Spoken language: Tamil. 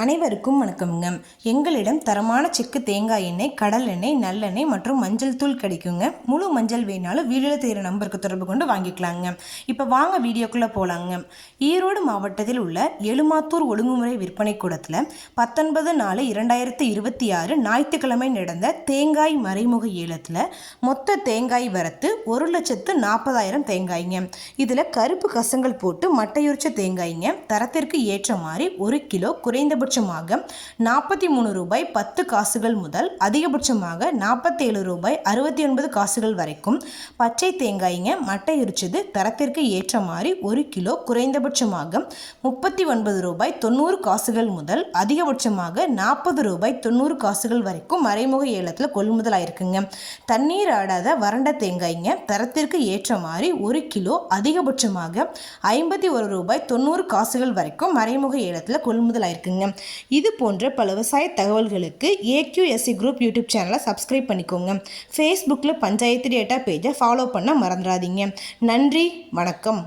அனைவருக்கும் வணக்கம்ங்க. எங்களிடம் தரமான செக்கு தேங்காய் எண்ணெய், கடல் எண்ணெய், நல்லெண்ணெய் மற்றும் மஞ்சள் தூள் கிடைக்குங்க. முழு மஞ்சள் வேணாலும் வீடியோவில் தெரிகிற நம்பருக்கு தொடர்பு கொண்டு வாங்கிக்கலாங்க. இப்போ வாங்க வீடியோக்குள்ளே போகலாங்க. ஈரோடு மாவட்டத்தில் உள்ள எழுமாத்தூர் ஒழுங்குமுறை விற்பனை கூடத்தில் 19/4/2026 ஞாயிற்றுக்கிழமை நடந்த தேங்காய் மறைமுக ஏலத்தில் மொத்த தேங்காய் வரத்து 1,40,000 தேங்காய்ங்க. இதில் கருப்பு கசங்கள் போட்டு மட்டையுரிச்ச தேங்காய்ங்க. தரத்திற்கு ஏற்ற மாதிரி 1 கிலோ குறைந்தபட்சமாக 43 ரூபாய் 10 காசுகள் முதல் அதிகபட்சமாக 47 ரூபாய் 69 காசுகள் வரைக்கும் பச்சை தேங்காய்ங்க. மட்டையுரிச்சது தரத்திற்கு ஏற்ற மாதிரி 1 கிலோ குறைந்தபட்சமாக 39 ரூபாய் 90 காசுகள் முதல் அதிகபட்சமாக 40 ரூபாய் 90 காசுகள் வரைக்கும் மறைமுக ஏலத்தில் கொள்முதல் ஆயிருக்குங்க. தண்ணீர் ஆடாத வறண்ட தேங்காய்ங்க. தரத்திற்கு ஏற்ற மாதிரி 1 கிலோ அதிகபட்சமாக 51 ரூபாய் 90 காசுகள் வரைக்கும் மறைமுக ஏலத்தில் கொள்முதல் ஆயிருக்குங்க. இது போன்ற பல விவசாய தகவல்களுக்கு AQSC குரூப் யூடியூப் சேனலை சப்ஸ்கிரைப் பண்ணிக்கோங்க. ஃபேஸ்புக்கில் பஞ்சாயத்து டேட்டா பேஜை ஃபாலோ பண்ண மறந்துடாதீங்க. நன்றி, வணக்கம்.